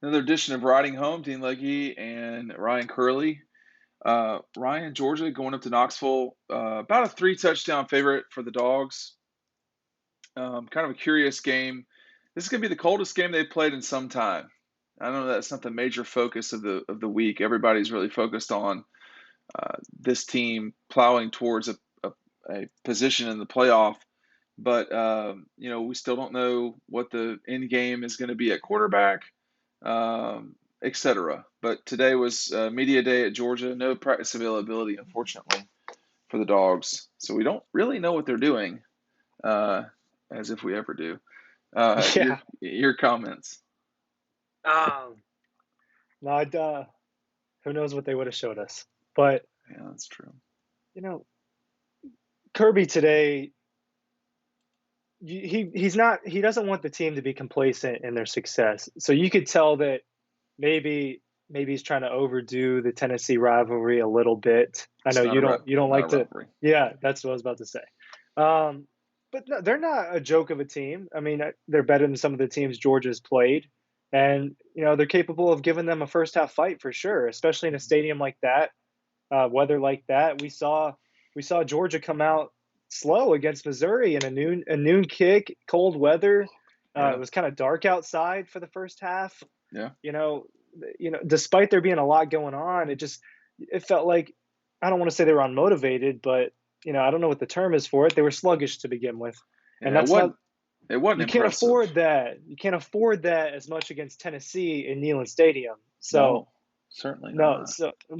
Another edition of Riding Home, Dean Legge and Ryan Curley. Ryan, Georgia going up to Knoxville. About a 3 touchdown favorite for the Dogs. Kind of a curious game. This is going to be the coldest game they've played in some time. I know that's not the major focus of the week. Everybody's really focused on this team plowing towards a position in the playoff. But we still don't know what the end game is going to be at quarterback, etc. But today was media day at Georgia. No practice availability, unfortunately, for the Dogs. So we don't really know what they're doing, as if we ever do. Yeah. Your comments. Um, no, who knows what they would have showed us. But, Yeah, that's true. you know, Kirby today, he doesn't want the team to be complacent in their success. So you could tell that maybe he's trying to overdo the Tennessee rivalry a little bit. I It's know not you don't not a like to. rivalry. Yeah, that's what I was about to say. But no, they're not a joke of a team. I mean, they're better than some of the teams Georgia's played, and they're capable of giving them a first half fight for sure, especially in a stadium like that, weather like that. We saw Georgia come out slow against Missouri in a noon kick, cold weather. It Yeah, was kind of dark outside for the first half. yeah. You know, despite there being a lot going on, it felt like, I don't want to say they were unmotivated, but I don't know what the term is for it. They were sluggish to begin with, and Yeah, that's not. it wasn't You can't impressive. afford that. You can't afford that as much against Tennessee in Neeland Stadium. So No, certainly no,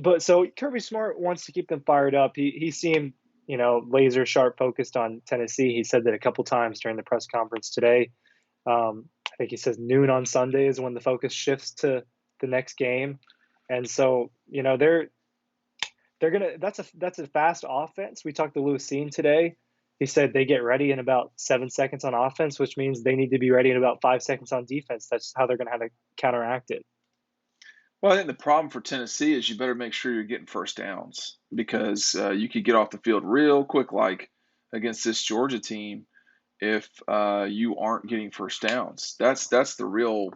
not. so Kirby Smart wants to keep them fired up. He seemed laser sharp focused on Tennessee. He said that a couple times during the press conference today. I think he says noon on Sunday is when the focus shifts to the next game, and so they're gonna. That's a fast offense. We talked to Lucine today. He said they get ready in about 7 seconds on offense, which means they need to be ready in about 5 seconds on defense. That's how they're gonna have to counteract it. Well, I think the problem for Tennessee is you better make sure you're getting first downs because you could get off the field real quick, like against this Georgia team, if you aren't getting first downs. That's the real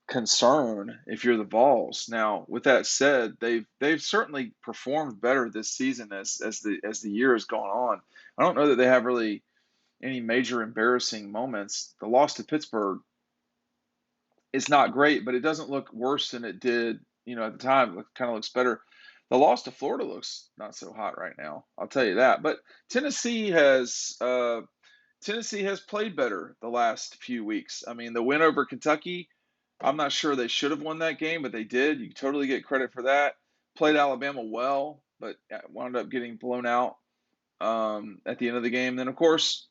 concern if you're the Vols. Now, with that said, they've certainly performed better this season as the year has gone on. I don't know that they have really any major embarrassing moments. The loss to Pittsburgh is not great, but it doesn't look worse than it did, at the time. It kind of looks better. The loss to Florida looks not so hot right now. I'll tell you that. But Tennessee has played better the last few weeks. I mean, the win over Kentucky, I'm not sure they should have won that game, but they did. You totally get credit for that. Played Alabama well, but wound up getting blown out at the end of the game. Then, of course,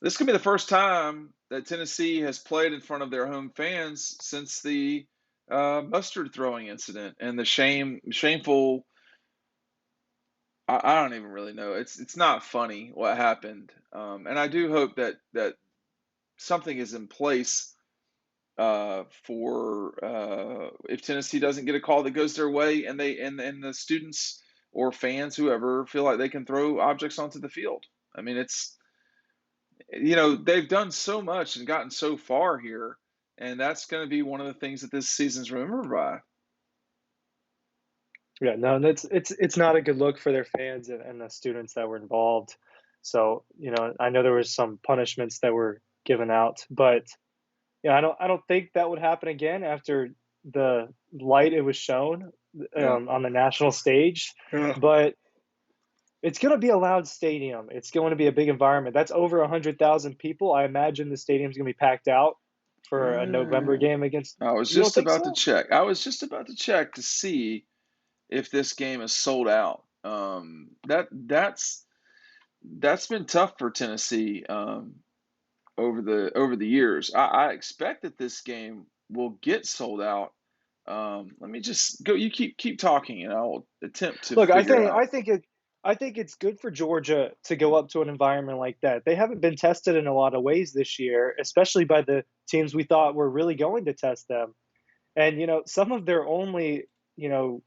this could be the first time that Tennessee has played in front of their home fans since the mustard throwing incident and the shameful. I don't even really know. It's not funny what happened, and I do hope that something is in place for if Tennessee doesn't get a call that goes their way, and and the students or fans, whoever, feel like they can throw objects onto the field. I mean, they've done so much and gotten so far here, and that's going to be one of the things that this season's remembered by. Yeah, no, it's not a good look for their fans and the students that were involved. So, I know there was some punishments that were given out, but yeah, I don't think that would happen again after the light it was shown Yeah. on the national stage. Yeah. But it's going to be a loud stadium. It's going to be a big environment. That's over 100,000 people. I imagine the stadium's going to be packed out for a November Uh, game against. I was You don't just think about to so? check. I was just about to check to see if this game is sold out. That's been tough for Tennessee over the years. I expect that this game will get sold out. Let me just go. You keep talking, and I'll attempt to Look, I figure think out. I think it I think it's good for Georgia to go up to an environment like that. They haven't been tested in a lot of ways this year, especially by the teams we thought were really going to test them. And some of their only, you know,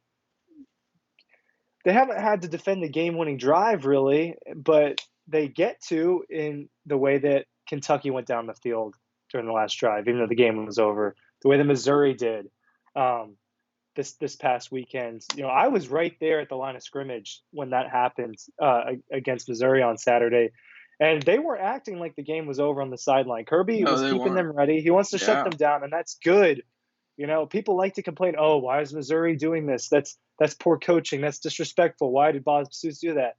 they haven't had to defend the game-winning drive really, but they get to in the way that Kentucky went down the field. during the last drive, even though the game was over. The way that Missouri did um, this past weekend. I was right there at the line of scrimmage when that happened against Missouri on Saturday, and they were acting like the game was over on the sideline. Kirby No, was they keeping weren't. them ready. He wants to shut Yeah. them down, and that's good. People like to complain, "Oh, why is Missouri doing this? That's poor coaching. That's disrespectful. Why did Bob Stoops do that?"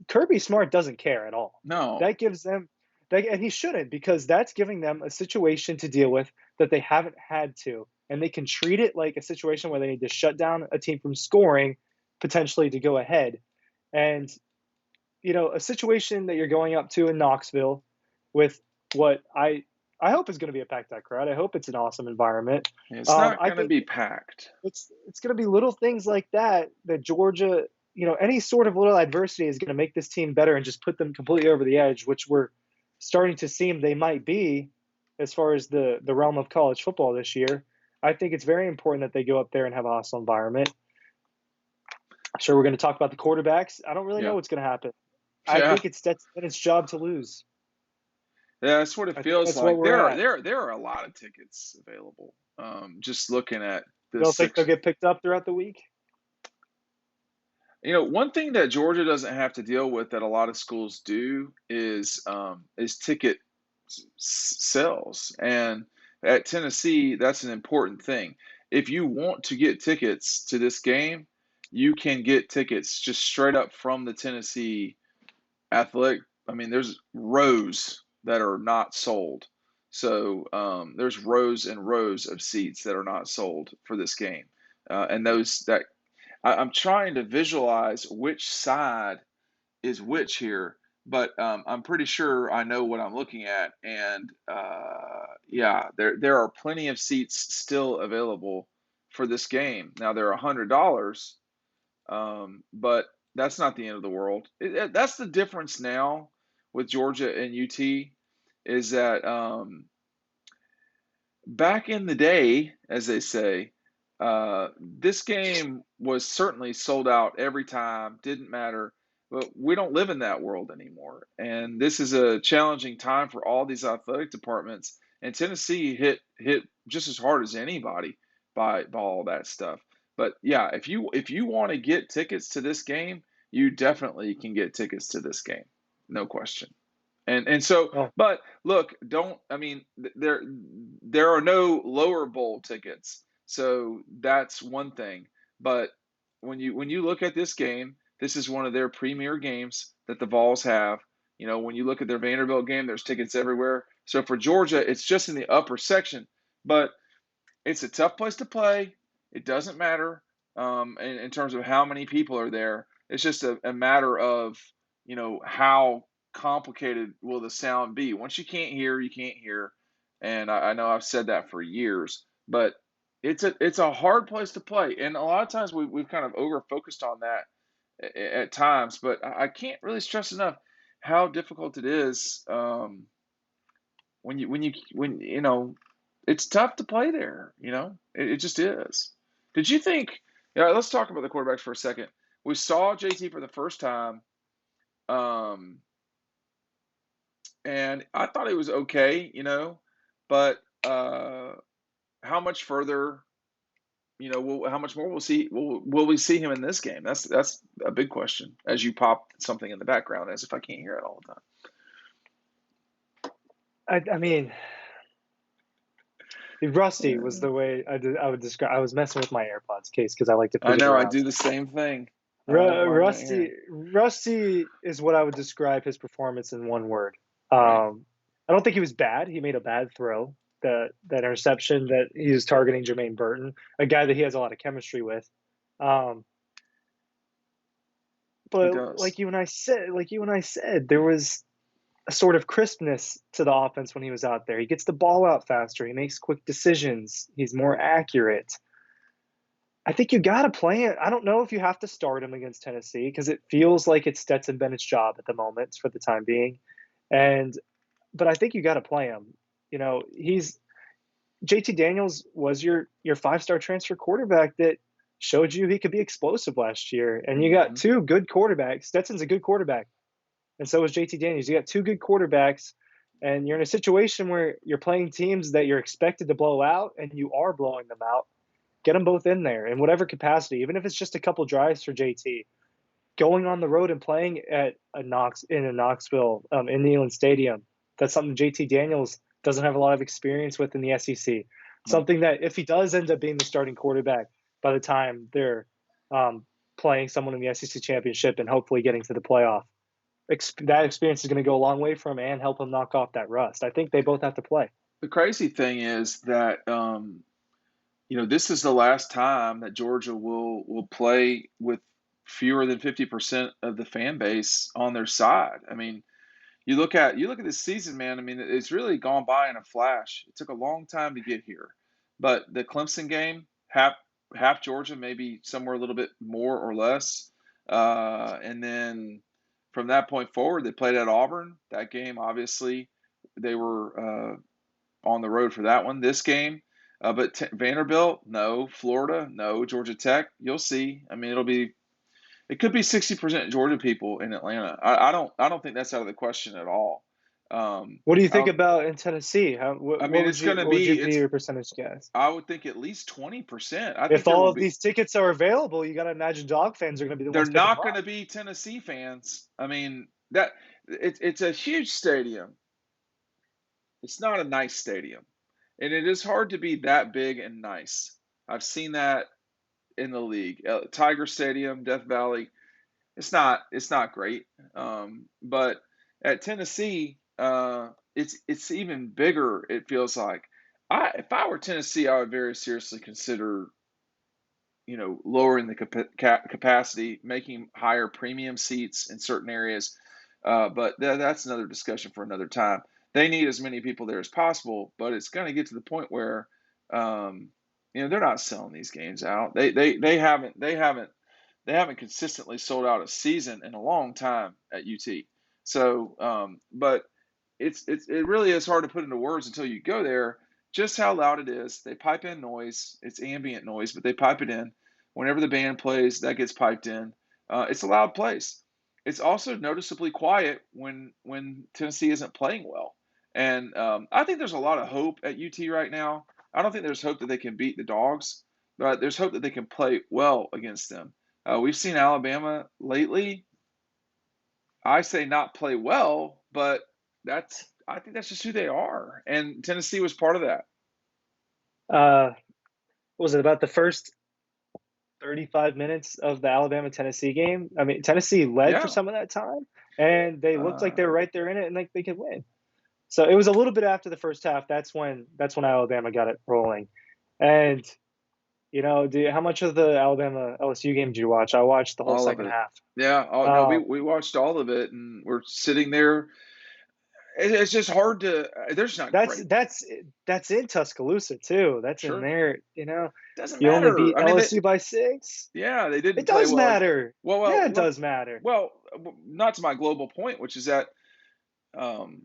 Kirby Smart doesn't care at all. No. That gives them and he shouldn't, because that's giving them a situation to deal with that they haven't had to. And they can treat it like a situation where they need to shut down a team from scoring, potentially to go ahead. And, a situation that you're going up to in Knoxville with what I hope is going to be a packed out crowd. I hope it's an awesome environment. It's not I going to think be packed. it's going to be little things like that Georgia, any sort of little adversity is going to make this team better and just put them completely over the edge, which we're starting to seem they might be as far as the realm of college football this year. I think it's very important that they go up there and have a hostile environment. Sure, we're going to talk about the quarterbacks. I don't really know Yeah. what's going to happen. I Yeah. think it's Stetson job to lose. Yeah, that's what it I think feels that's what like. we're at. There are a lot of tickets available. Just looking at You the don't think they'll six. get picked up throughout the week? One thing that Georgia doesn't have to deal with that a lot of schools do is ticket sales, and at Tennessee, that's an important thing. If you want to get tickets to this game, you can get tickets just straight up from the Tennessee athletic. I mean, there's rows that are not sold. So there's rows and rows of seats that are not sold for this game, and those that I'm trying to visualize which side is which here, but I'm pretty sure I know what I'm looking at, and yeah, there are plenty of seats still available for this game. Now they're $100, but that's not the end of the world. That's the difference now with Georgia and UT is that back in the day, as they say, this game was certainly sold out every time, didn't matter. But we don't live in that world anymore. And this is a challenging time for all these athletic departments. And Tennessee hit just as hard as anybody by all that stuff. But yeah, if you want to get tickets to this game, you definitely can get tickets to this game. No question. And so, Oh, but look, don't I mean there are no lower bowl tickets, so that's one thing. But when you look at this game, this is one of their premier games that the Vols have. When you look at their Vanderbilt game, there's tickets everywhere. So for Georgia, it's just in the upper section, but it's a tough place to play. It doesn't matter in terms of how many people are there. It's just a matter of how complicated will the sound be. Once you can't hear, and I know I've said that for years, but it's a hard place to play, and a lot of times we've kind of over focused on that at times, but I can't really stress enough how difficult it is when it's tough to play there. It just is. Did you think? Yeah, let's talk about the quarterbacks for a second. We saw JT for the first time, um, and I thought it was okay, but how much further, how much more we'll see? Will we see him in this game? That's a big question. As you pop something in the background, as if I can't hear it all the time. I mean, rusty was the way I would describe. I was messing with my AirPods case because I like to I fidget know I around. do the same thing. I don't know why I'm not hearing. Rusty is what I would describe his performance in one word. Right. I don't think he was bad. He made a bad throw. That interception that he was targeting Jermaine Burton, a guy that he has a lot of chemistry with. Um, He but does. like you and I said, there was a sort of crispness to the offense when he was out there. He gets the ball out faster. He makes quick decisions. He's more accurate. I think you got to play it. I don't know if you have to start him against Tennessee because it feels like it's Stetson Bennett's job at the moment for the time being. And but I think you got to play him. He's JT Daniels was your 5-star transfer quarterback that showed you he could be explosive last year. And you got Hmm. two good quarterbacks. Stetson's a good quarterback, and so is JT Daniels. You got two good quarterbacks And you're in a situation where you're playing teams that you're expected to blow out, and you are blowing them out. Get them both in there in whatever capacity, even if it's just a couple drives for JT. Going on the road and playing at a Knoxville in Neeland Stadium, that's something JT Daniels doesn't have a lot of experience with in the SEC. No. Something that if he does end up being the starting quarterback by the time they're um, playing someone in the SEC championship and hopefully getting to the playoff, that experience is going to go a long way for him and help him knock off that rust. I think they both have to play. The crazy thing is that this is the last time that Georgia will play with fewer than 50% of the fan base on their side. I mean, you look at this season, man. I mean, it's really gone by in a flash. It took a long time to get here, but the Clemson game, half Georgia, maybe somewhere a little bit more or less, and then from that point forward, they played at Auburn. That game, obviously, they were on the road for that one. This game, but Vanderbilt, no. Florida, no. Georgia Tech, you'll see. I mean, it could be 60% Georgia people in Atlanta. I don't think that's out of the question at all. What do you I think don't. about in Tennessee? I mean, it's going to What would you be. be It's. your percentage guess? I would think at least 20%. I think If there all will of be. these tickets are available, you got to imagine dog fans are going to be the They're ones picking them not going to up. be Tennessee fans. I mean that it's a huge stadium. It's not a nice stadium, and it is hard to be that big and nice. I've seen that in the league. Tiger Stadium, Death Valley. It's not great. But at Tennessee, it's even bigger. It feels like. If I were Tennessee, I would very seriously consider lowering the capacity, making higher premium seats in certain areas. But that's another discussion for another time. They need as many people there as possible, but it's going to get to the point where um, they're not selling these games out. They haven't consistently sold out a season in a long time at UT. So, but it really is hard to put into words until you go there. Just how loud it is. They pipe in noise. It's ambient noise, but they pipe it in. Whenever the band plays, that gets piped in. It's a loud place. It's also noticeably quiet when Tennessee isn't playing well. And I think there's a lot of hope at UT right now. I don't think there's hope that they can beat the Dogs, but there's hope that they can play well against them. We've seen Alabama lately. I say not play well, but I think that's just who they are, and Tennessee was part of that. Uh, what was it about the first 35 minutes of the Alabama Tennessee game? I mean, Tennessee led for Yeah, some of that time, and they looked like they uh, were right there in it, and like they could win. So it was a little bit after the first half. That's when Alabama got it rolling, and how much of the Alabama LSU game did you watch? I watched the whole all of second it. half. Yeah. Oh no, we Um, we watched all of it, and we're sitting there. It's just hard to. They're just not that's great. that's that's in Tuscaloosa too. That's in Sure, there. doesn't You only matter. beat I mean, LSU by 6. yeah, they didn't It play does well. matter. Well, Yeah, well, it does matter. well. Not to my global point, which is that um,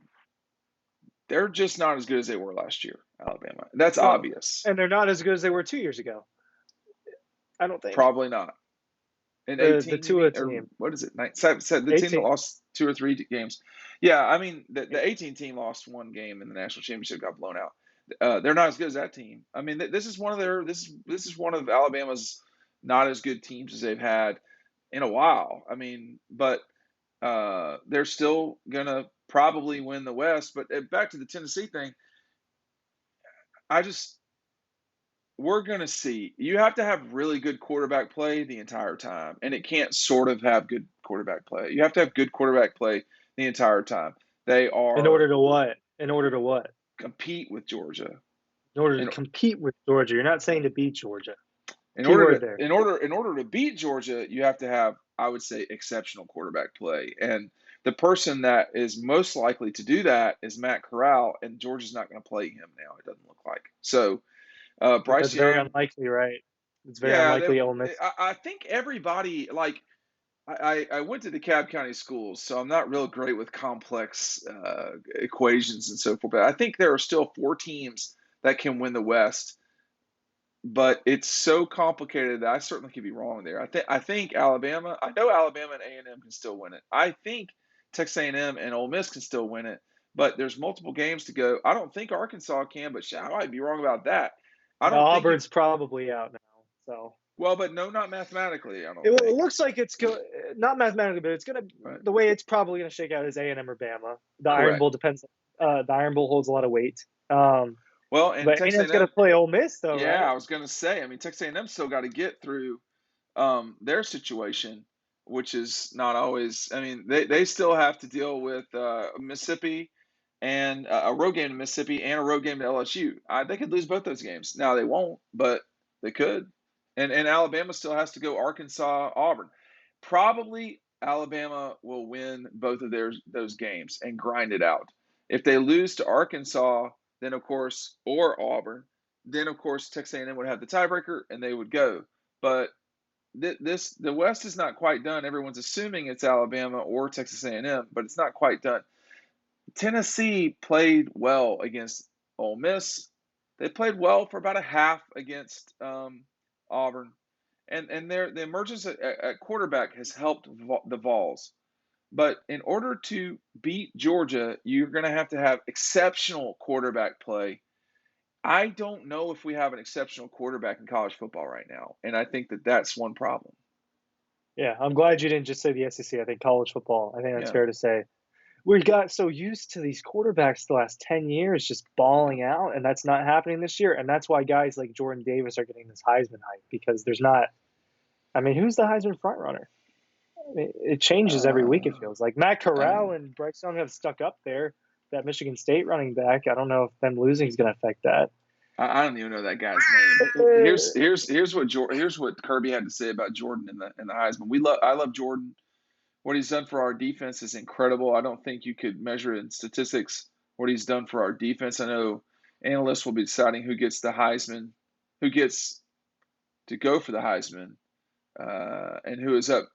they're just not as good as they were last year. Alabama. That's Well, obvious. and they're not as good as they were 2 years ago. I don't think Probably not. In the 18, you Tua mean, or team what is it? Seven, the team that 18. lost two or three games. Yeah, I mean the 18 team lost one game in the national championship, got blown out. They're not as good as that team. I mean, this is one of their this is one of Alabama's not as good teams as they've had in a while. I mean, but they're still gonna probably win the West. But back to the Tennessee thing, I just we're going to see. You have to have really good quarterback play the entire time, and it can't sort of have good quarterback play. You have to have good quarterback play the entire time. They In are order to what? In order to what? compete with Georgia. In order to In, compete with Georgia. You're not saying to beat Georgia. in order Keyword to there. in order to beat Georgia, you have to have, I would say, exceptional quarterback play. And the person that is most likely to do that is Matt Corral, and Georgia's not going to play him now. It doesn't look like. So Bryce That's very Young, unlikely, right? It's very yeah, unlikely Ole Miss. I think everybody like I went to the Cobb County schools, so I'm not real great with complex equations and so forth. But I think there are still four teams that can win the West, but it's so complicated that I certainly could be wrong there. I think Alabama. I know Alabama and A&M can still win it. I think Texas A&M and Ole Miss can still win it. but there's multiple games to go. I don't think Arkansas can, but I might be wrong about that. I No, don't think you. Auburn's probably out now. So Well, but no, not mathematically. I it, don't it think. looks like it's go not mathematically, but it's gonna Right. the way it's probably gonna shake out is A&M or Bama. The Iron Correct. Bowl depends. The Iron Bowl holds a lot of weight. Um, Well, and but Texas A&M's gonna A&M. play Ole Miss though, Yeah, right? I was gonna say. I mean, Texas A&M still got to get through their situation, which is not always. I mean, they still have to deal with Mississippi and a road game to Mississippi and a road game to LSU. They could lose both those games. Now they won't, but they could. And Alabama still has to go Arkansas, Auburn. Probably Alabama will win both of those games and grind it out. If they lose to Arkansas, then of course, or Auburn, then of course Texas A&M would have the tiebreaker and they would go. But the West is not quite done. Everyone's assuming it's Alabama or Texas A&M, but it's not quite done. Tennessee played well against Ole Miss. They played well for about a half against Auburn, and the emergence at quarterback has helped the Vols. But in order to beat Georgia, you're going to have exceptional quarterback play. I don't know if we have an exceptional quarterback in college football right now, and I think that that's one problem. Yeah, I'm glad you didn't just say the SEC. I think college football. I think that's Yeah. fair to say. We got so used to these quarterbacks the last 10 years just balling out, and that's not happening this year. And that's why guys like Jordan Davis are getting this Heisman hype because there's not. I mean, who's the Heisman front runner? I mean, it changes every week. It Uh, feels like Matt uh, Corral and Bryce Young have stuck up there. That Michigan State running back. I don't know if them losing is going to affect that. I don't even know that guy's name. Here's what Kirby had to say about Jordan in the Heisman. I love Jordan. What he's done for our defense is incredible. I don't think you could measure it in statistics what he's done for our defense. I know analysts will be deciding who gets the Heisman, who gets to go for the Heisman, and who is up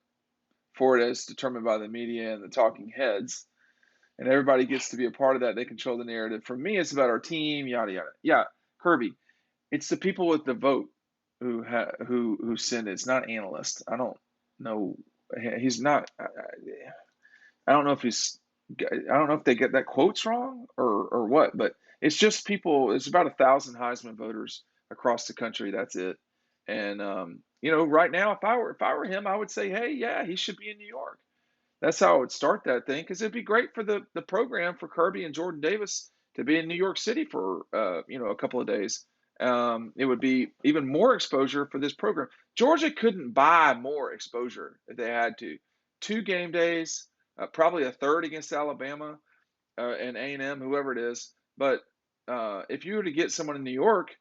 for it as determined by the media and the talking heads. And everybody gets to be a part of that. They control the narrative. For me, it's about our team, yada yada. Yeah, Kirby, it's the people with the vote who send it. It's not analysts. I don't know. He's not. I don't know if he's. I don't know if they get that quotes wrong or what, but it's just people. It's about 1,000 Heisman voters across the country. That's it. And right now, if I were him, I would say, hey, yeah, he should be in New York. That's how I would start that thing because it'd be great for the program for Kirby and Jordan Davis to be in New York City for a couple of days. It would be even more exposure for this program. Georgia couldn't buy more exposure if they had to. 2 game days, probably a third against Alabama and A&M, whoever it is. But if you were to get someone in New York,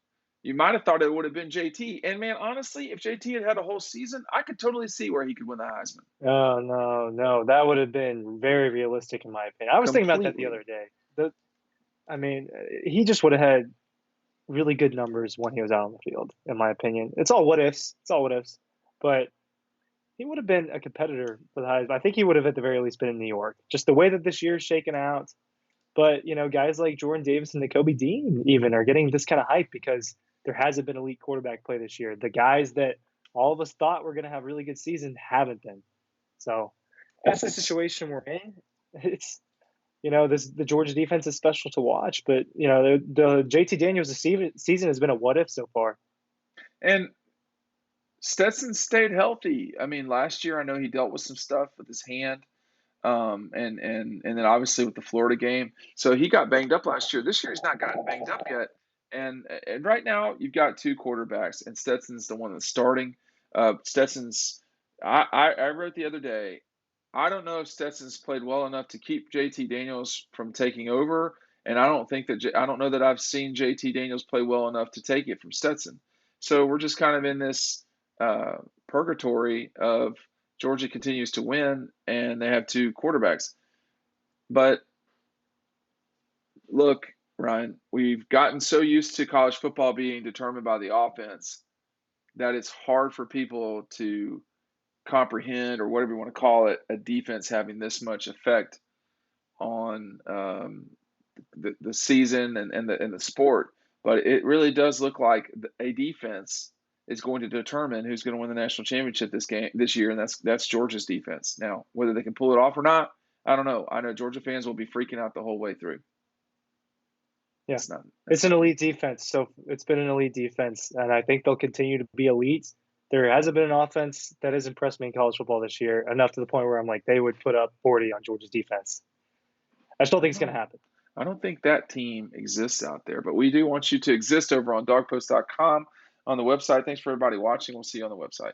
you might have thought it would have been JT. And man, honestly, if JT had a whole season, I could totally see where he could win the Heisman. Oh no, no, that would have been very realistic in my opinion. I was thinking about that the Completely. other day. I mean, he just would have had really good numbers when he was out on the field, in my opinion. It's all what ifs. It's all what ifs. But he would have been a competitor for the Heisman. I think he would have at the very least been in New York. Just the way that this year's shaken out. But guys like Jordan Davis and Nakobe Dean even are getting this kind of hype because there hasn't been elite quarterback play this year. The guys that all of us thought were going to have really good seasons haven't been. So that's the situation we're in. It's the Georgia defense is special to watch, but the JT Daniels season has been a what if so far. And Stetson stayed healthy. I mean, last year I know he dealt with some stuff with his hand, and then obviously with the Florida game. So he got banged up last year. This year he's not gotten banged up yet. And right now you've got two quarterbacks, and Stetson's the one that's starting. Stetson's. I wrote the other day. I don't know if Stetson's played well enough to keep JT Daniels from taking over, and I don't know that I've seen JT Daniels play well enough to take it from Stetson. So we're just kind of in this purgatory of Georgia continues to win, and they have two quarterbacks. But look, Ryan, we've gotten so used to college football being determined by the offense that it's hard for people to comprehend, or whatever you want to call it, a defense having this much effect on the season and the sport. But it really does look like a defense is going to determine who's going to win the national championship this year, and that's Georgia's defense. Now, whether they can pull it off or not, I don't know. I know Georgia fans will be freaking out the whole way through. Yeah. It's not It's an necessarily. elite defense. So it's been an elite defense, and I think they'll continue to be elite. There hasn't been an offense that has impressed me in college football this year enough to the point where I'm like, they would put up 40 on Georgia's defense. I still I think don't it's going to know. happen. I don't think that team exists out there, but we do want you to exist over on dogpost.com on the website. Thanks for everybody watching. We'll see you on the website.